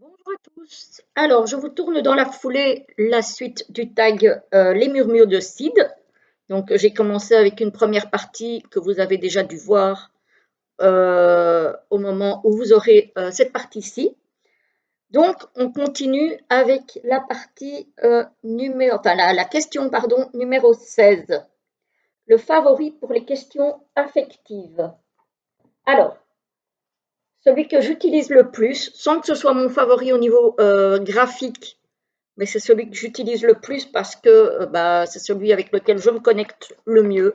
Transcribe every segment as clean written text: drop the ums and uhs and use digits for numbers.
Bonjour à tous. Alors, je vous tourne dans la foulée la suite du tag Les murmures de Sid. Donc, j'ai commencé avec une première partie que vous avez déjà dû voir au moment où vous aurez cette partie-ci. Donc, on continue avec la partie la question numéro 16. Le favori pour les questions affectives. Alors, celui que j'utilise le plus, sans que ce soit mon favori au niveau graphique, mais c'est celui que j'utilise le plus parce que c'est celui avec lequel je me connecte le mieux.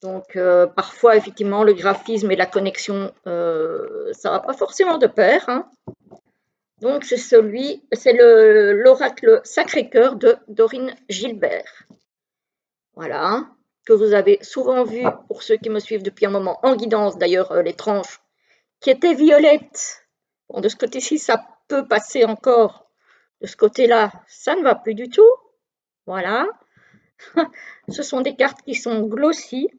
Donc parfois, effectivement, le graphisme et la connexion, ça va pas forcément de pair, hein. Donc c'est l'oracle Sacré-Cœur de Dorine Gilbert. Voilà, que vous avez souvent vu, pour ceux qui me suivent depuis un moment, en guidance d'ailleurs, les tranches qui étaient violettes. Bon, de ce côté-ci, ça peut passer encore. De ce côté-là, ça ne va plus du tout. Voilà. Ce sont des cartes qui sont glossy.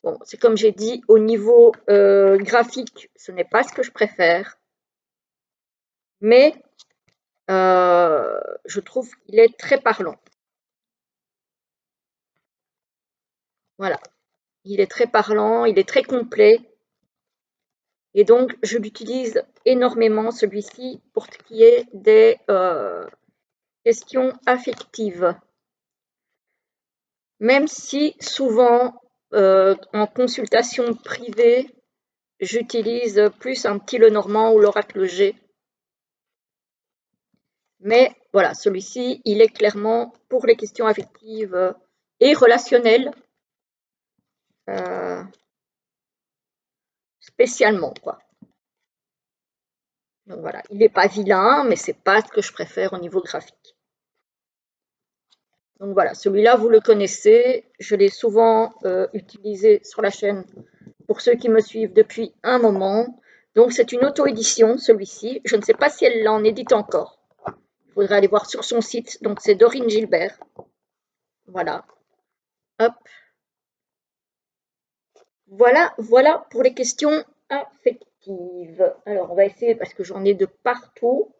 Bon, c'est comme j'ai dit, au niveau graphique, ce n'est pas ce que je préfère. Mais je trouve qu'il est très parlant. Voilà. Il est très parlant, il est très complet. Et donc, je l'utilise énormément, celui-ci, pour ce qui est des questions affectives. Même si souvent, en consultation privée, j'utilise plus un petit Lenormand ou l'oracle G. Mais voilà, celui-ci, il est clairement pour les questions affectives et relationnelles, spécialement, quoi. Donc voilà, il n'est pas vilain, mais c'est pas ce que je préfère au niveau graphique. Donc voilà, celui-là, vous le connaissez. Je l'ai souvent utilisé sur la chaîne pour ceux qui me suivent depuis un moment. Donc c'est une auto-édition, celui-ci. Je ne sais pas si elle l'en édite encore. Il faudrait aller voir sur son site. Donc c'est Dorine Gilbert. Voilà. Hop. Voilà pour les questions affectives. Alors on va essayer parce que j'en ai de partout.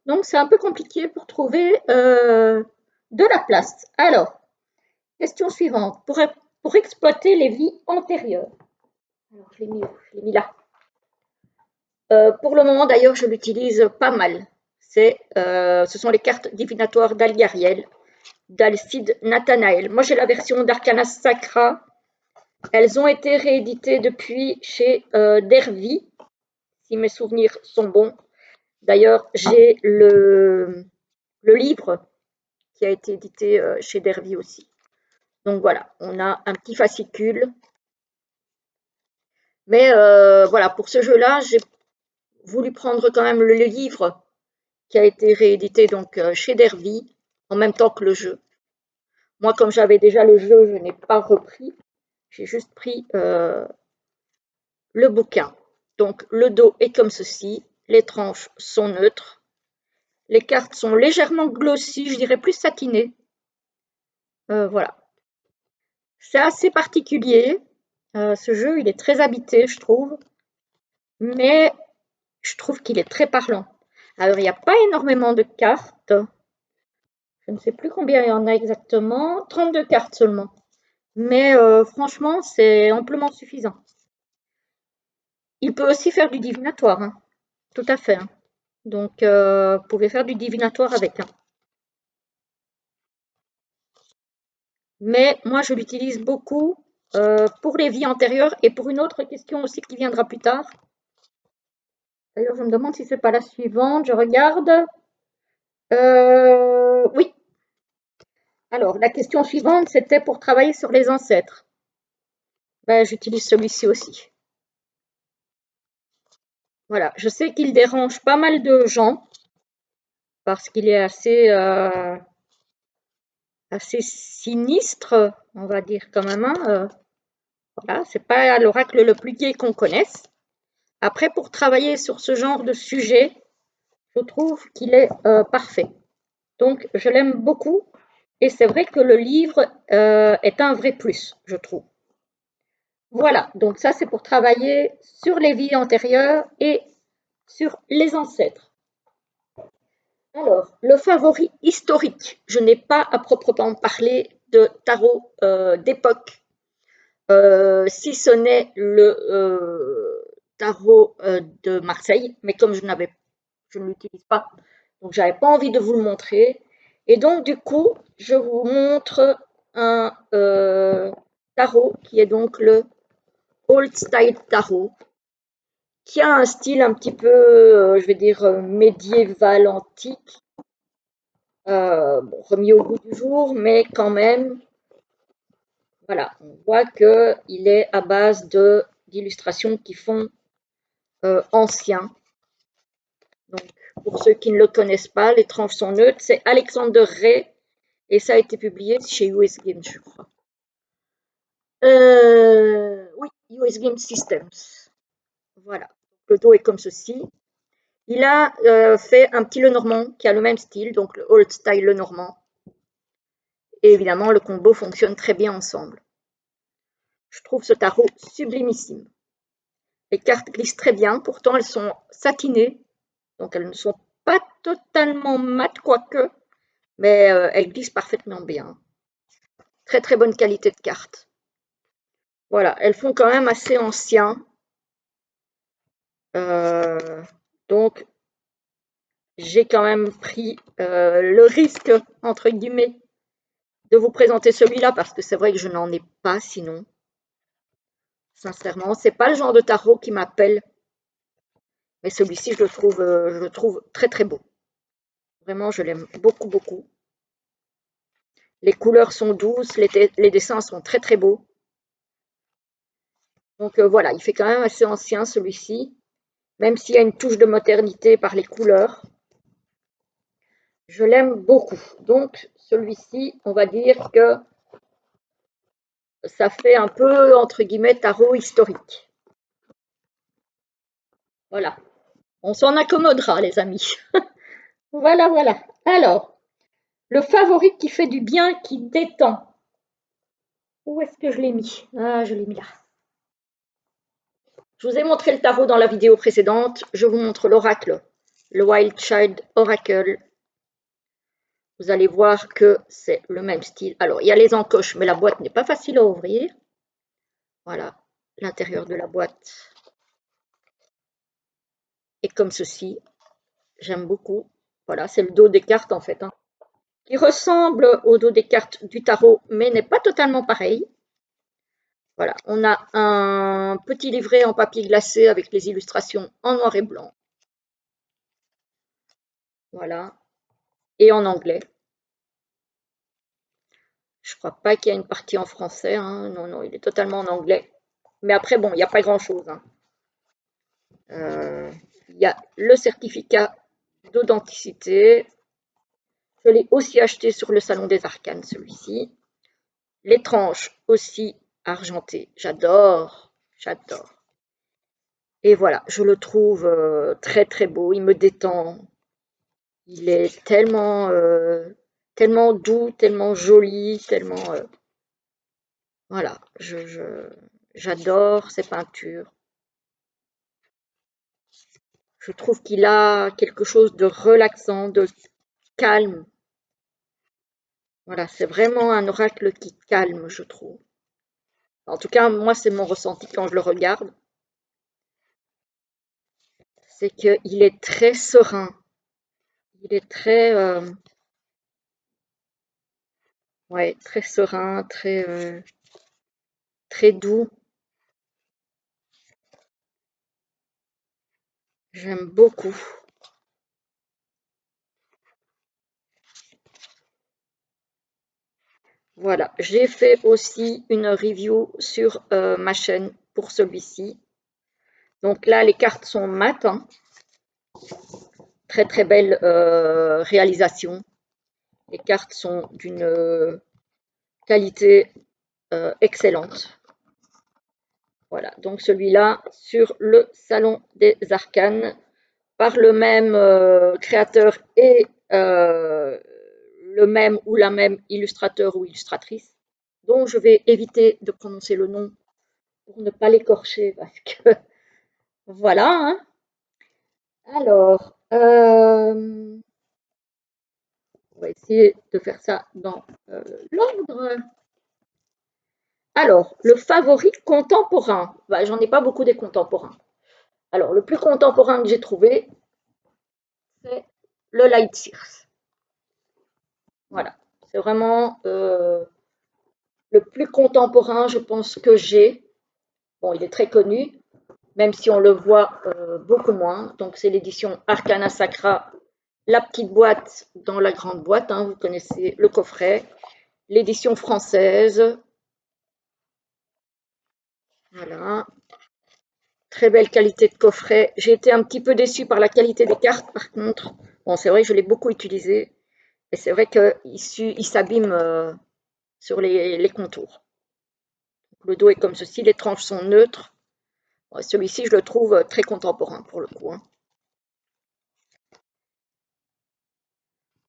Donc c'est un peu compliqué pour trouver de la place. Alors, question suivante. Pour exploiter les vies antérieures. Alors je l'ai mis là. Pour le moment d'ailleurs, je l'utilise pas mal. Ce sont les cartes divinatoires d'Algariel, d'Alcide Nathanaël. Moi j'ai la version d'Arcana Sacra. Elles ont été rééditées depuis chez Dervy, si mes souvenirs sont bons. D'ailleurs, j'ai le livre qui a été édité chez Dervy aussi. Donc voilà, on a un petit fascicule. Mais voilà, pour ce jeu-là, j'ai voulu prendre quand même le livre qui a été réédité donc chez Dervy en même temps que le jeu. Moi, comme j'avais déjà le jeu, je n'ai pas repris. J'ai juste pris le bouquin. Donc le dos est comme ceci, les tranches sont neutres, les cartes sont légèrement glossy, je dirais plus satinées. Voilà. C'est assez particulier. Ce jeu, il est très habité, je trouve. Mais je trouve qu'il est très parlant. Alors, il n'y a pas énormément de cartes. Je ne sais plus combien il y en a exactement. 32 cartes seulement. Mais franchement, c'est amplement suffisant. Il peut aussi faire du divinatoire, hein. Tout à fait, hein. Donc, vous pouvez faire du divinatoire avec. Hein. Mais moi, je l'utilise beaucoup pour les vies antérieures et pour une autre question aussi qui viendra plus tard. D'ailleurs, je me demande si c'est pas la suivante. Je regarde. Oui. Alors, la question suivante, c'était pour travailler sur les ancêtres. Ben, j'utilise celui-ci aussi. Voilà, je sais qu'il dérange pas mal de gens parce qu'il est assez sinistre, on va dire quand même. Hein. Voilà, c'est pas l'oracle le plus gai qu'on connaisse. Après, pour travailler sur ce genre de sujet, je trouve qu'il est parfait. Donc, je l'aime beaucoup. Et c'est vrai que le livre est un vrai plus, je trouve. Voilà, donc ça c'est pour travailler sur les vies antérieures et sur les ancêtres. Alors, le favori historique, je n'ai pas à proprement parler de tarot d'époque, si ce n'est le tarot de Marseille, mais comme je ne l'utilise pas, donc j'avais pas envie de vous le montrer. Et donc du coup, je vous montre un tarot qui est donc le Old Style Tarot, qui a un style un petit peu, je vais dire, médiéval antique, bon, remis au goût du jour, mais quand même, voilà, on voit qu'il est à base d'illustrations qui font ancien. Donc, pour ceux qui ne le connaissent pas, Les tranches sont neutres, c'est Alexander Ray et ça a été publié chez US Games, je crois. Oui, US Games Systems. Voilà. Le dos est comme ceci. Il a fait un petit Lenormand qui a le même style, donc le Old Style Lenormand. Et évidemment, le combo fonctionne très bien ensemble. Je trouve ce tarot sublimissime. Les cartes glissent très bien, pourtant elles sont satinées, donc elles ne sont pas totalement mates, quoique, mais elles glissent parfaitement bien. Très très bonne qualité de cartes. Voilà, elles font quand même assez ancien. Donc j'ai quand même pris le risque, entre guillemets, de vous présenter celui-là parce que c'est vrai que je n'en ai pas sinon. Sincèrement, c'est pas le genre de tarot qui m'appelle, mais celui-ci je le trouve très très beau. Vraiment, je l'aime beaucoup beaucoup. Les couleurs sont douces, les dessins sont très très beaux. Donc voilà, il fait quand même assez ancien celui-ci, même s'il y a une touche de modernité par les couleurs. Je l'aime beaucoup. Donc celui-ci, on va dire que ça fait un peu, entre guillemets, tarot historique. Voilà. On s'en accommodera, les amis. Voilà, voilà. Alors, le favori qui fait du bien, qui détend. Où est-ce que je l'ai mis? Ah, je l'ai mis là. Je vous ai montré le tarot dans la vidéo précédente. Je vous montre l'oracle, le Wild Child Oracle. Vous allez voir que c'est le même style. Alors, il y a les encoches, mais la boîte n'est pas facile à ouvrir. Voilà, l'intérieur de la boîte est comme ceci. J'aime beaucoup. Voilà, c'est le dos des cartes en fait, hein, qui ressemble au dos des cartes du tarot, mais n'est pas totalement pareil. Voilà, on a un petit livret en papier glacé avec les illustrations en noir et blanc. Voilà, et en anglais. Je crois pas qu'il y a une partie en français, hein. Non, non, il est totalement en anglais. Mais après, bon, il n'y a pas grand-chose, hein. Il y a le certificat d'authenticité. Je l'ai aussi acheté sur le Salon des Arcanes, celui-ci. Les tranches aussi argentées. J'adore, j'adore. Et voilà, je le trouve très très beau. Il me détend. Il est tellement doux, tellement joli, tellement... voilà, j'adore ses peintures. Je trouve qu'il a quelque chose de relaxant, de calme. Voilà, c'est vraiment un oracle qui calme, je trouve. En tout cas, moi, c'est mon ressenti quand je le regarde. C'est qu'il est très serein. Il est ouais, très serein, très doux. J'aime beaucoup. Voilà, j'ai fait aussi une review sur ma chaîne pour celui-ci. Donc là, les cartes sont mates, hein. Très très belle réalisation. Les cartes sont d'une qualité excellente. Voilà, donc celui-là sur le Salon des Arcanes par le même créateur et le même ou la même illustrateur ou illustratrice, dont je vais éviter de prononcer le nom pour ne pas l'écorcher parce que voilà, hein. Alors, on va essayer de faire ça dans l'ordre. Alors, le favori contemporain. Bah, j'en ai pas beaucoup des contemporains. Alors, le plus contemporain que j'ai trouvé, c'est le Light Sears. Voilà, c'est vraiment le plus contemporain, je pense, que j'ai. Bon, il est très connu, même si on le voit beaucoup moins. Donc, c'est l'édition Arcana Sacra, la petite boîte dans la grande boîte. Hein, vous connaissez le coffret, l'édition française. Voilà, très belle qualité de coffret. J'ai été un petit peu déçue par la qualité des cartes, par contre. Bon, c'est vrai que je l'ai beaucoup utilisé. Et c'est vrai qu'il s'abîme sur les contours. Le dos est comme ceci, les tranches sont neutres. Celui-ci, je le trouve très contemporain pour le coup. Hein.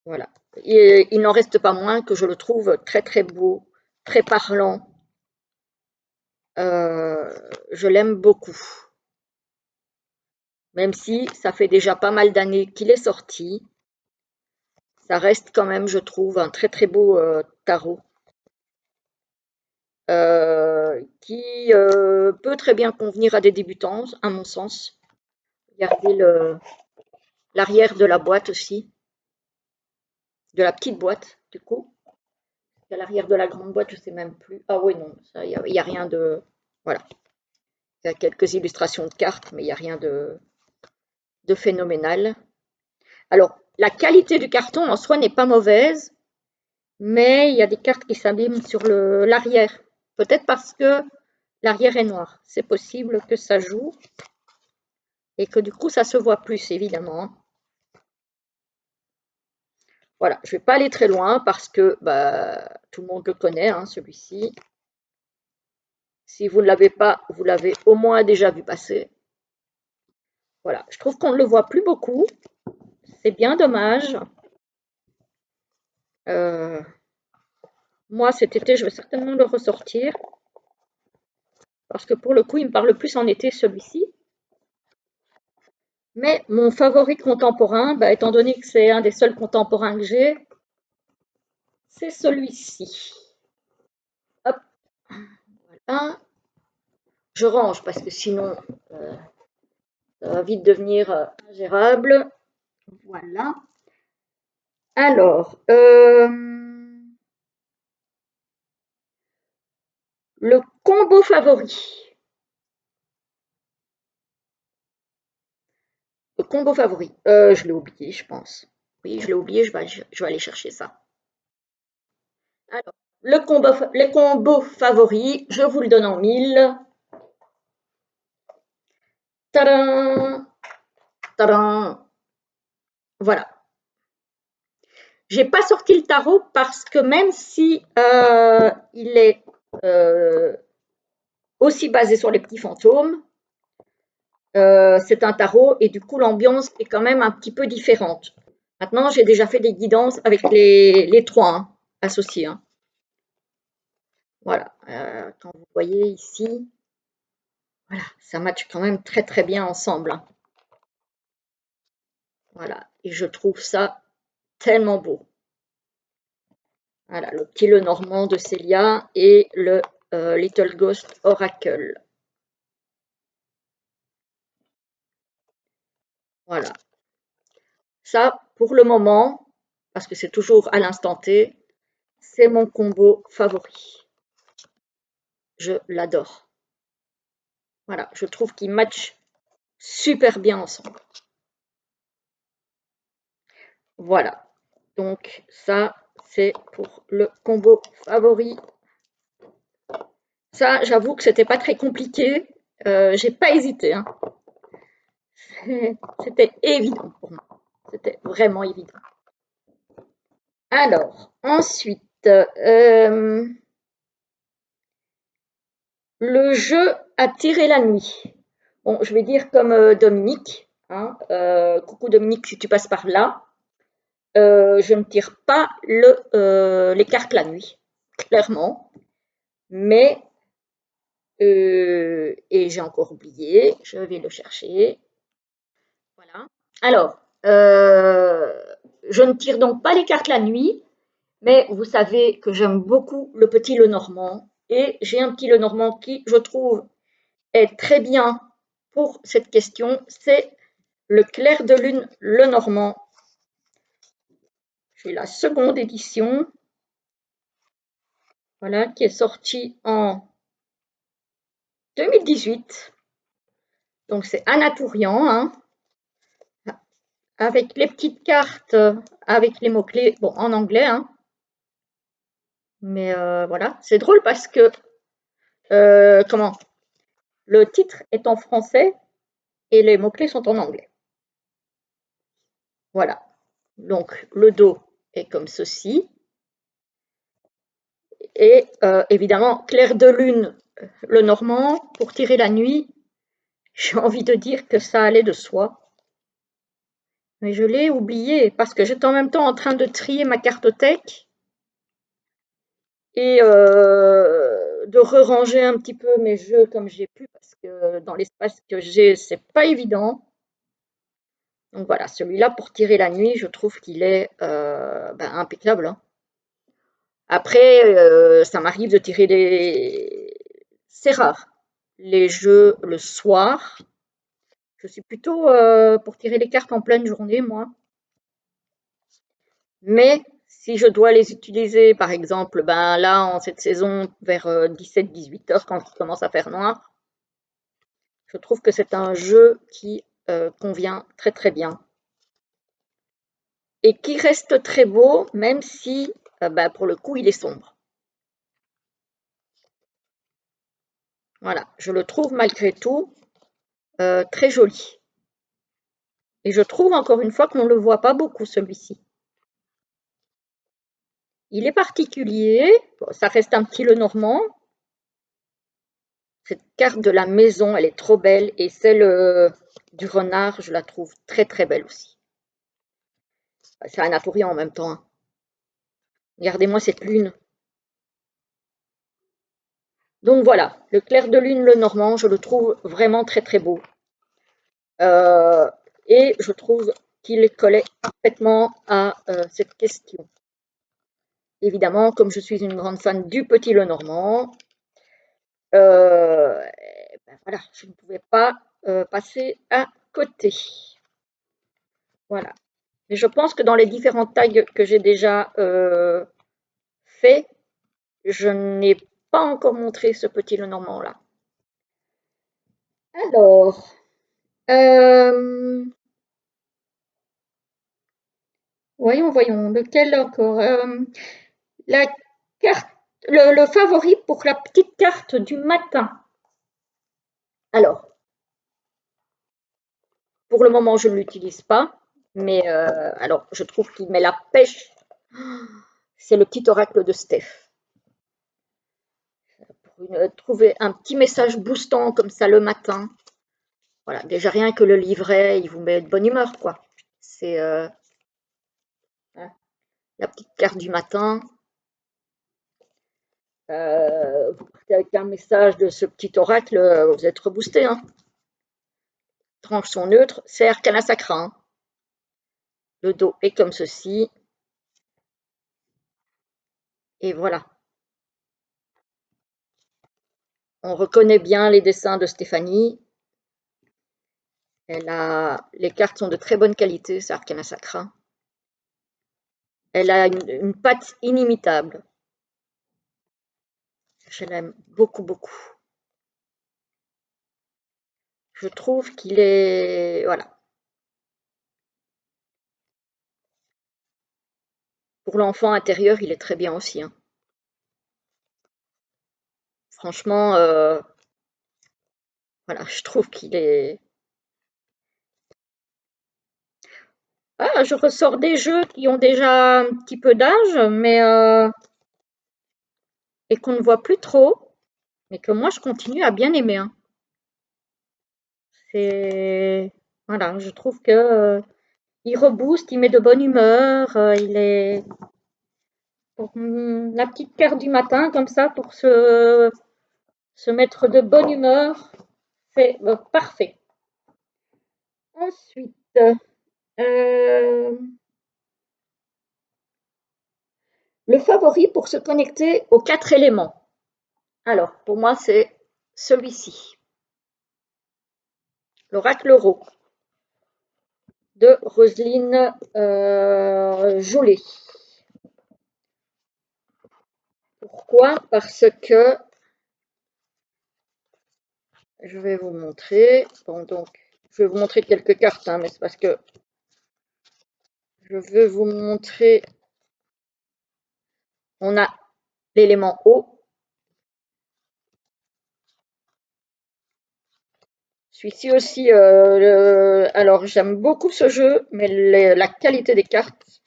Voilà. Et il n'en reste pas moins que je le trouve très très beau, très parlant. Je l'aime beaucoup. Même si ça fait déjà pas mal d'années qu'il est sorti, ça reste quand même, je trouve, un très très beau tarot qui peut très bien convenir à des débutants, à mon sens. Regardez l'arrière de la boîte aussi, de la petite boîte, du coup. À l'arrière de la grande boîte, je sais même plus. Ah oui, non, il y a rien de... Voilà. Il y a quelques illustrations de cartes, mais il n'y a rien de phénoménal. Alors, la qualité du carton en soi n'est pas mauvaise, mais il y a des cartes qui s'abîment sur l'arrière. Peut-être parce que l'arrière est noir. C'est possible que ça joue et que du coup, ça se voit plus, évidemment. Voilà, je ne vais pas aller très loin parce que bah, tout le monde le connaît, hein, celui-ci. Si vous ne l'avez pas, vous l'avez au moins déjà vu passer. Voilà, je trouve qu'on ne le voit plus beaucoup. C'est bien dommage. Moi, cet été, je vais certainement le ressortir. Parce que pour le coup, il me parle plus en été, celui-ci. Mais mon favori contemporain, bah, étant donné que c'est un des seuls contemporains que j'ai, c'est celui-ci. Hop, voilà. Je range parce que sinon, ça va vite devenir ingérable. Voilà. Alors, le combo favori. Le combo favori. Je l'ai oublié, je pense. Oui, je l'ai oublié, je vais aller chercher ça. Alors, les combos favoris, je vous le donne en mille. Tadam, tadam. Voilà. J'ai pas sorti le tarot parce que même si il est aussi basé sur les petits fantômes, c'est un tarot et du coup l'ambiance est quand même un petit peu différente. Maintenant, j'ai déjà fait des guidances avec les trois hein, associés. Hein. Voilà, quand vous voyez ici, voilà, ça match quand même très très bien ensemble. Hein. Voilà, et je trouve ça tellement beau. Voilà, le petit Le Normand de Célia et le Little Ghost Oracle. Voilà. Ça, pour le moment, parce que c'est toujours à l'instant T, c'est mon combo favori. Je l'adore. Voilà, je trouve qu'ils matchent super bien ensemble. Voilà. Donc ça, c'est pour le combo favori. Ça, j'avoue que c'était pas très compliqué. J'ai pas hésité. Hein. C'était évident pour moi. C'était vraiment évident. Alors, ensuite, le jeu à tirer la nuit. Bon, je vais dire comme Dominique. Hein, coucou Dominique, si tu passes par là. Je ne tire pas les cartes la nuit, clairement. Mais Et j'ai encore oublié, je vais le chercher. Voilà. Alors, je ne tire donc pas les cartes la nuit, mais vous savez que j'aime beaucoup le petit Lenormand. Et j'ai un petit Lenormand qui, je trouve, est très bien pour cette question. C'est le clair de lune Lenormand. J'ai la seconde édition, voilà, qui est sortie en 2018. Donc c'est Anatourian, hein, avec les petites cartes, avec les mots-clés, bon, en anglais, hein. Mais voilà, c'est drôle parce que, comment, le titre est en français et les mots-clés sont en anglais. Voilà. Donc le dos est comme ceci. Et évidemment, clair de lune, le normand, pour tirer la nuit, j'ai envie de dire que ça allait de soi. Mais je l'ai oublié parce que j'étais en même temps en train de trier ma cartothèque et de re-ranger un petit peu mes jeux comme j'ai pu parce que dans l'espace que j'ai, c'est pas évident. Donc voilà, celui-là pour tirer la nuit, je trouve qu'il est impeccable, hein. Après, ça m'arrive de tirer des... C'est rare. Les jeux le soir, je suis plutôt pour tirer les cartes en pleine journée, moi. Mais si je dois les utiliser, par exemple, ben là, en cette saison, vers 17-18 heures, quand il commence à faire noir, je trouve que c'est un jeu qui convient très très bien. Et qui reste très beau, même si, pour le coup, il est sombre. Voilà, je le trouve malgré tout très joli. Et je trouve encore une fois qu'on ne le voit pas beaucoup, celui-ci. Il est particulier, bon, ça reste un petit Lenormand. Cette carte de la maison, elle est trop belle. Et celle du renard, je la trouve très très belle aussi. C'est un Atourian en même temps, hein. Regardez-moi cette lune. Donc voilà, le clair de lune Lenormand, je le trouve vraiment très très beau. Euh, et je trouve qu'il collait parfaitement à cette question. Évidemment, comme je suis une grande fan du petit Lenormand, voilà, je ne pouvais pas passer à côté. Voilà. Mais je pense que dans les différents tags que j'ai déjà fait, je n'ai pas encore montré ce petit Lenormand là. Alors, voyons, lequel encore la carte, le favori pour la petite carte du matin. Alors, pour le moment, je ne l'utilise pas, mais alors, je trouve qu'il met la pêche. C'est le petit oracle de Steph. Pour trouver un petit message boostant comme ça le matin. Voilà, déjà rien que le livret, il vous met de bonne humeur, quoi. C'est la petite carte du matin. Vous partez avec un message de ce petit oracle, vous êtes reboosté, hein. Tranches sont neutres, c'est Arcana Sacra, hein. Le dos est comme ceci. Et voilà. On reconnaît bien les dessins de Stéphanie. Les cartes sont de très bonne qualité, c'est Arcana Sacra. Elle a une patte inimitable. Je l'aime beaucoup, beaucoup. Je trouve qu'il est... Voilà. Pour l'enfant intérieur, il est très bien aussi, hein. Franchement, voilà, je trouve qu'il est... Ah, je ressors des jeux qui ont déjà un petit peu d'âge, mais et qu'on ne voit plus trop, mais que moi je continue à bien aimer, hein. C'est voilà, je trouve que il rebooste, il met de bonne humeur, il est pour la petite carte du matin comme ça pour se se mettre de bonne humeur, c'est parfait. Ensuite, le favori pour se connecter aux 4 éléments. Alors, pour moi, c'est celui-ci. L'oracle Euro de Roselyne Jolet. Pourquoi? Parce que je vais vous montrer. Bon, donc, je vais vous montrer quelques cartes, hein, mais c'est parce que je veux vous montrer. On a l'élément eau. Celui-ci aussi, alors j'aime beaucoup ce jeu, mais la qualité des cartes,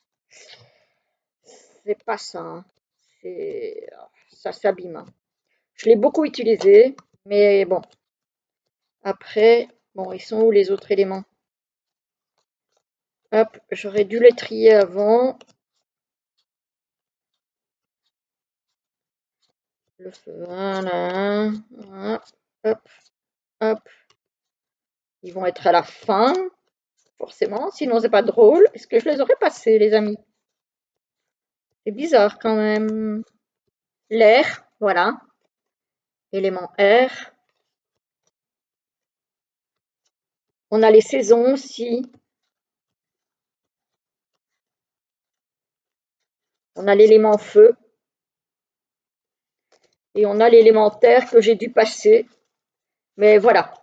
c'est pas ça, hein. Ça s'abîme, hein. Je l'ai beaucoup utilisé, mais bon. Après, bon, ils sont où les autres éléments? Hop, j'aurais dû les trier avant. Le feu, voilà, voilà, hop, hop. Ils vont être à la fin, forcément, sinon c'est pas drôle. Est-ce que je les aurais passés, les amis? C'est bizarre quand même. L'air, voilà. Élément air. On a les saisons aussi. On a l'élément feu. Et on a l'élément terre que j'ai dû passer. Mais voilà.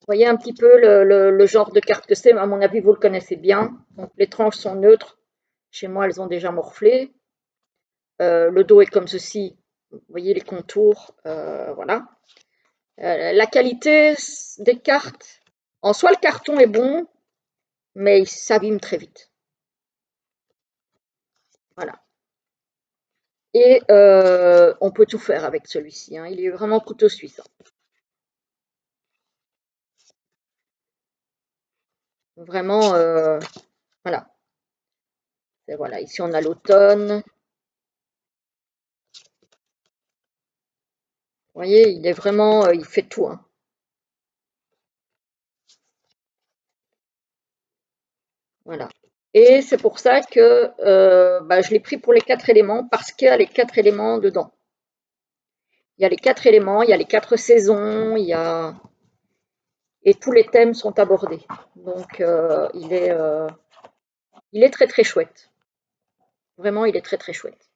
Vous voyez un petit peu le genre de carte que c'est. À mon avis, vous le connaissez bien. Donc, les tranches sont neutres. Chez moi, elles ont déjà morflé. Le dos est comme ceci. Vous voyez les contours. Voilà. La qualité des cartes. En soi, le carton est bon, mais il s'abîme très vite. Voilà. Et on peut tout faire avec celui-ci, hein. Il est vraiment couteau suisse, hein. Vraiment, voilà. Et voilà. Ici, on a l'automne. Vous voyez, il est vraiment, il fait tout, hein. Voilà. Et c'est pour ça que je l'ai pris pour les 4 éléments, parce qu'il y a les 4 éléments dedans. Il y a les 4 éléments, il y a les 4 saisons, et tous les thèmes sont abordés. Donc, il est très très chouette. Vraiment, il est très très chouette.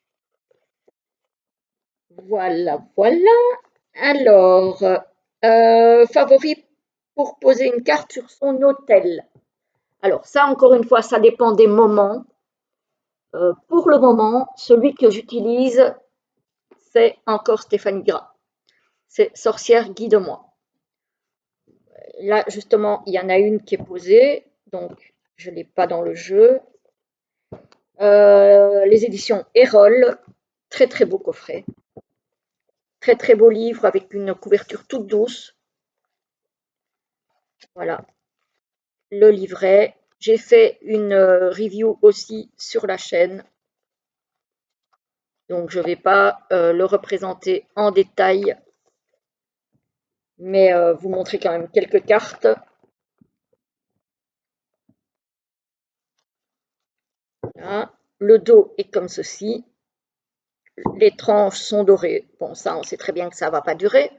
Voilà, voilà. Alors, favori pour poser une carte sur son hôtel. Alors ça, encore une fois, ça dépend des moments. Pour le moment, celui que j'utilise, c'est encore Stéphanie Gras. C'est Sorcière, guide-moi. Là, justement, il y en a une qui est posée, donc je ne l'ai pas dans le jeu. Les éditions Erol, très très beau coffret. Très très beau livre avec une couverture toute douce. Voilà, le livret. J'ai fait une review aussi sur la chaîne. Donc, je ne vais pas le représenter en détail, mais vous montrer quand même quelques cartes. Voilà. Le dos est comme ceci. Les tranches sont dorées. Bon, ça, on sait très bien que ça ne va pas durer.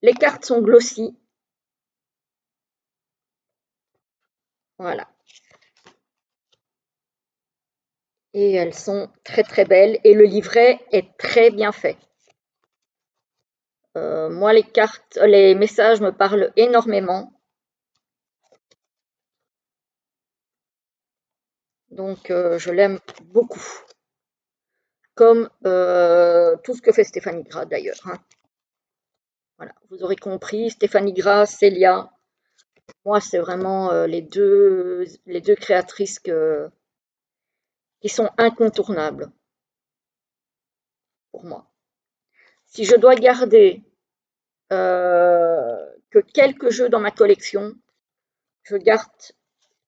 Les cartes sont glossy. Voilà. Et elles sont très très belles. Et le livret est très bien fait. Moi, les messages me parlent énormément. Donc, je l'aime beaucoup. Comme tout ce que fait Stéphanie Gras d'ailleurs, hein. Voilà, vous aurez compris, Stéphanie Gras, Célia, moi c'est vraiment les deux créatrices qui sont incontournables pour moi. Si je dois garder que quelques jeux dans ma collection, je garde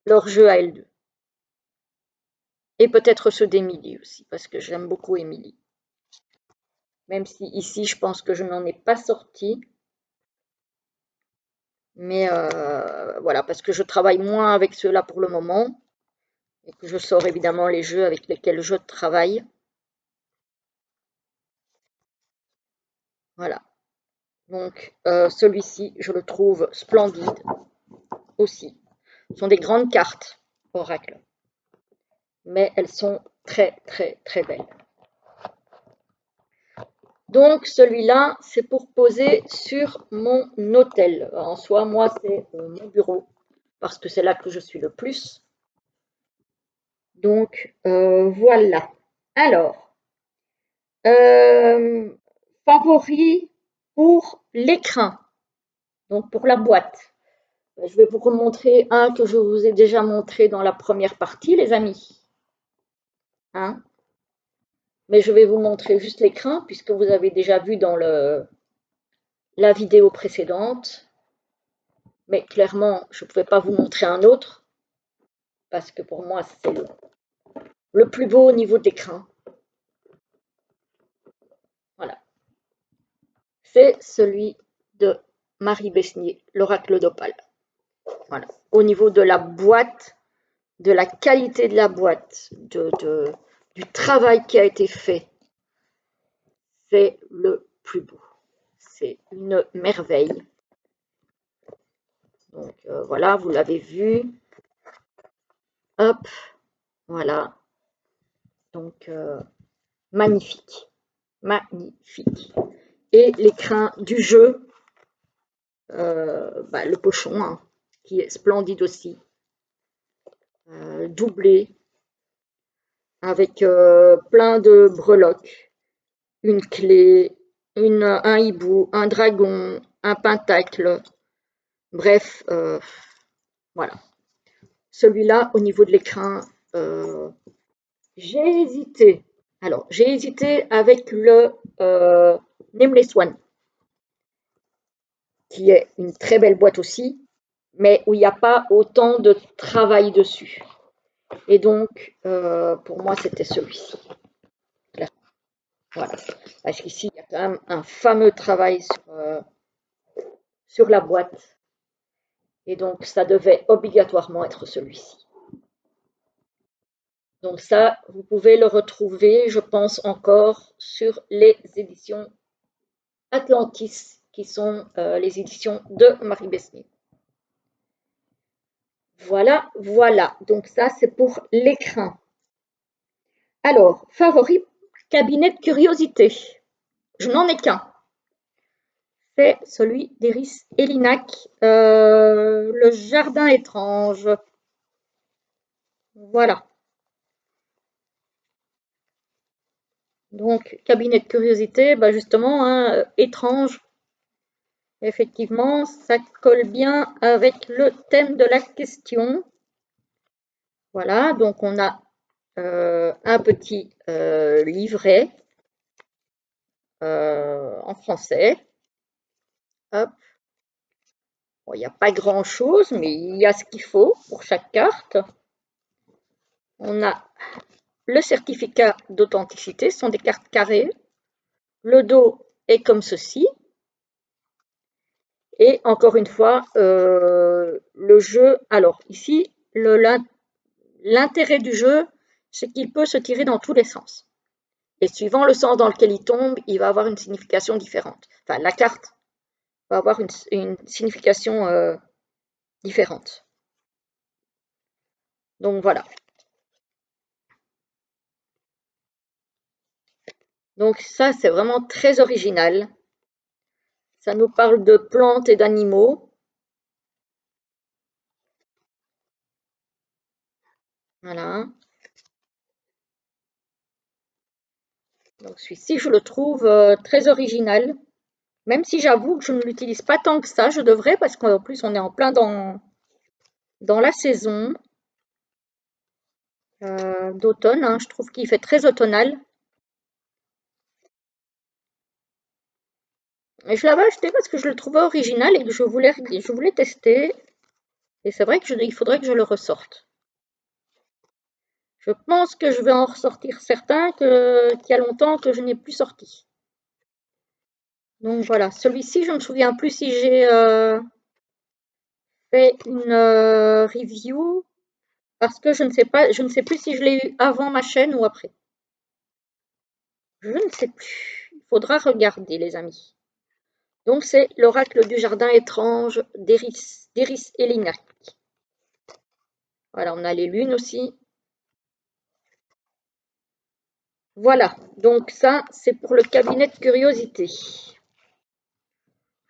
leurs jeux à elles deux. Et peut-être ceux d'Émilie aussi, parce que j'aime beaucoup Émilie. Même si ici, je pense que je n'en ai pas sorti. Mais voilà, parce que je travaille moins avec ceux-là pour le moment. Et que je sors évidemment les jeux avec lesquels je travaille. Voilà. Donc celui-ci, je le trouve splendide aussi. Ce sont des grandes cartes Oracle. Mais elles sont très très très belles. Donc celui-là, c'est pour poser sur mon hôtel. En soi, moi, c'est mon bureau, parce que c'est là que je suis le plus. Donc voilà. Alors, favori pour l'écrin, donc pour la boîte. Je vais vous remontrer un que je vous ai déjà montré dans la première partie, les amis. Hein? Mais je vais vous montrer juste l'écrin, puisque vous avez déjà vu dans la vidéo précédente. Mais clairement, je ne pouvais pas vous montrer un autre, parce que pour moi, c'est le plus beau au niveau d'écrin. Voilà. C'est celui de Marie Besnier, l'oracle d'Opale. Voilà. Au niveau de la boîte, de la qualité de la boîte, du travail qui a été fait, c'est le plus beau. C'est une merveille. Donc voilà, vous l'avez vu. Hop, voilà. Donc magnifique, magnifique. Et l'écrin du jeu, le pochon, hein, qui est splendide aussi, doublé, avec plein de breloques, une clé, un hibou, un dragon, un pentacle, bref, voilà. Celui-là, au niveau de l'écrin, j'ai hésité. Alors, j'ai hésité avec le Nameless One, qui est une très belle boîte aussi, mais où il n'y a pas autant de travail dessus. Et donc, pour moi, c'était celui-ci. Voilà. Parce qu'ici, il y a quand même un fameux travail sur la boîte. Et donc, ça devait obligatoirement être celui-ci. Donc ça, vous pouvez le retrouver, je pense, encore sur les éditions Atlantis, qui sont les éditions de Marie Besnier. Voilà, voilà. Donc ça, c'est pour l'écrin. Alors, favori cabinet de curiosité. Je n'en ai qu'un. C'est celui d'Eris Elinac, le jardin étrange. Voilà. Donc, cabinet de curiosité, justement, hein, étrange. Effectivement, ça colle bien avec le thème de la question. Voilà, donc on a un petit livret en français. Hop. Bon, il n'y a pas grand-chose, mais il y a ce qu'il faut pour chaque carte. On a le certificat d'authenticité, ce sont des cartes carrées. Le dos est comme ceci. Et encore une fois, le jeu, alors ici, l'intérêt du jeu, c'est qu'il peut se tirer dans tous les sens. Et suivant le sens dans lequel il tombe, il va avoir une signification différente. Enfin, la carte va avoir une signification différente. Donc voilà. Donc ça, c'est vraiment très original. Ça nous parle de plantes et d'animaux. Voilà. Donc celui-ci, je le trouve très original. Même si j'avoue que je ne l'utilise pas tant que ça, je devrais, parce qu'en plus, on est en plein dans la saison d'automne. Hein. Je trouve qu'il fait très automnal. Et je l'avais acheté parce que je le trouvais original et que je voulais tester. Et c'est vrai qu'il faudrait que je le ressorte. Je pense que je vais en ressortir certains qu'il y a longtemps que je n'ai plus sorti. Donc voilà, celui-ci, je ne me souviens plus si j'ai fait une review parce que je ne sais plus si je l'ai eu avant ma chaîne ou après. Je ne sais plus. Il faudra regarder, les amis. Donc c'est l'oracle du jardin étrange d'Iris Elinac. Voilà, on a les lunes aussi. Voilà, donc ça, c'est pour le cabinet de curiosité.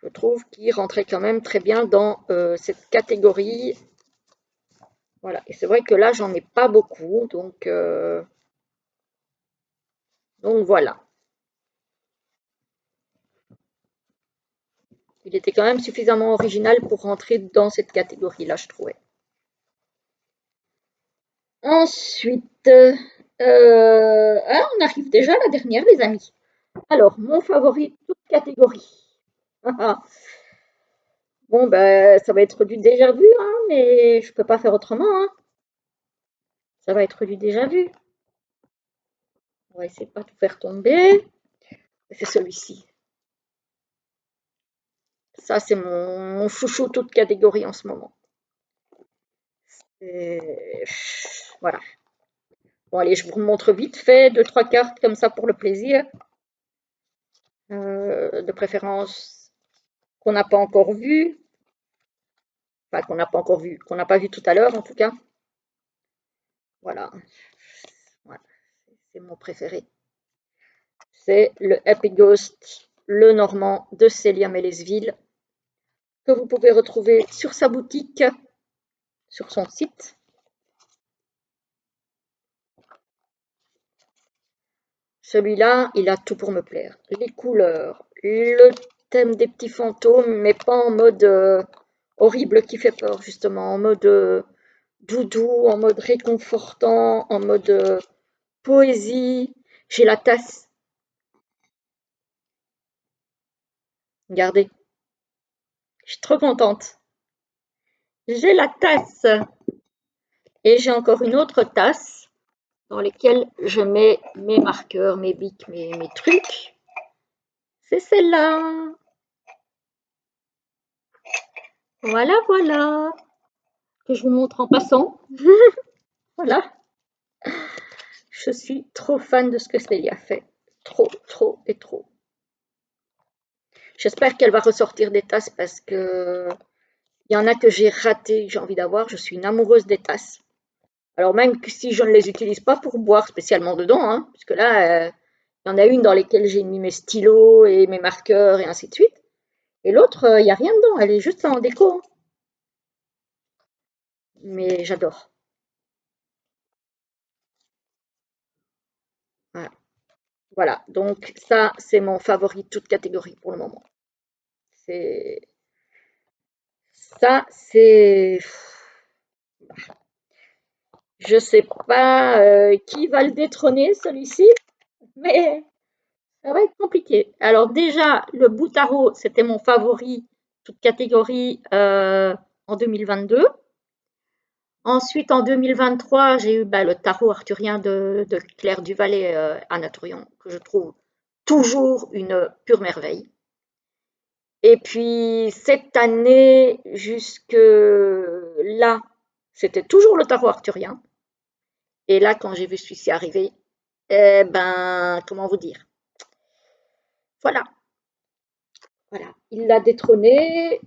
Je trouve qu'il rentrait quand même très bien dans cette catégorie. Voilà, et c'est vrai que là, j'en ai pas beaucoup, donc voilà. Il était quand même suffisamment original pour rentrer dans cette catégorie-là, je trouvais. Ensuite, on arrive déjà à la dernière, les amis. Alors, mon favori, toute catégorie. Bon, ben, ça va être du déjà vu, hein, mais je peux pas faire autrement, hein. Ça va être du déjà vu. On va essayer de pas tout faire tomber. C'est celui-ci. Ça, c'est mon chouchou toute catégorie en ce moment. Voilà. Bon, allez, je vous montre vite fait 2-3 cartes comme ça pour le plaisir. De préférence qu'on n'a pas encore vu. Enfin, qu'on n'a pas encore vu, qu'on n'a pas vu tout à l'heure en tout cas. Voilà. Voilà. C'est mon préféré. C'est le Happy Ghost, le Normand de Célia Mélesville, que vous pouvez retrouver sur sa boutique, sur son site. Celui-là, il a tout pour me plaire. Les couleurs, le thème des petits fantômes, mais pas en mode horrible qui fait peur, justement, en mode doudou, en mode réconfortant, en mode poésie. J'ai la tasse. Regardez, je suis trop contente. J'ai la tasse. Et j'ai encore une autre tasse dans laquelle je mets mes marqueurs, mes bics, mes trucs. C'est celle-là. Voilà, voilà. Que je vous montre en passant. Voilà. Je suis trop fan de ce que Célia fait. Trop, trop et trop. J'espère qu'elle va ressortir des tasses parce que il y en a que j'ai raté, que j'ai envie d'avoir. Je suis une amoureuse des tasses. Alors même que si je ne les utilise pas pour boire spécialement dedans, hein, puisque là, il y en a une dans laquelle j'ai mis mes stylos et mes marqueurs et ainsi de suite. Et l'autre, il n'y a rien dedans, elle est juste en déco, hein. Mais j'adore. Voilà. Voilà, donc ça, c'est mon favori de toute catégorie pour le moment. C'est ça, c'est je sais pas qui va le détrôner celui-ci, mais ça va être compliqué. Alors déjà, le Boutaro, c'était mon favori, toute catégorie en 2022. Ensuite, en 2023, j'ai eu le tarot arthurien de Claire Duvallée Anatolian, que je trouve toujours une pure merveille. Et puis cette année, jusque là, c'était toujours le tarot arthurien. Et là, quand j'ai vu celui-ci arriver, eh ben, comment vous dire? Voilà, voilà. Il l'a détrôné.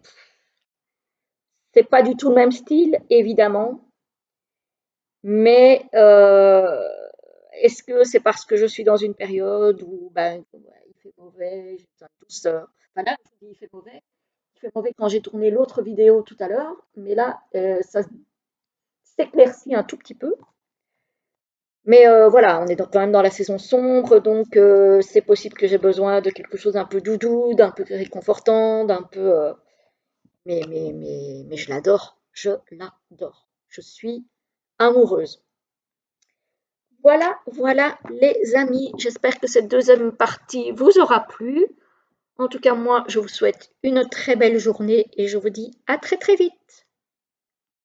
C'est pas du tout le même style, évidemment. Mais est-ce que c'est parce que je suis dans une période où ben, ouais, il fait mauvais, j'ai besoin de douceur. Enfin là, je vous dis, il fait mauvais. Il fait mauvais quand j'ai tourné l'autre vidéo tout à l'heure, mais là, ça s'éclaircit un tout petit peu. Mais voilà, on est quand même dans la saison sombre, donc c'est possible que j'ai besoin de quelque chose d'un peu doudou, d'un peu réconfortant, d'un peu... mais je l'adore, je l'adore. Je suis amoureuse. Voilà, voilà les amis, j'espère que cette deuxième partie vous aura plu. En tout cas, moi, je vous souhaite une très belle journée et je vous dis à très très vite.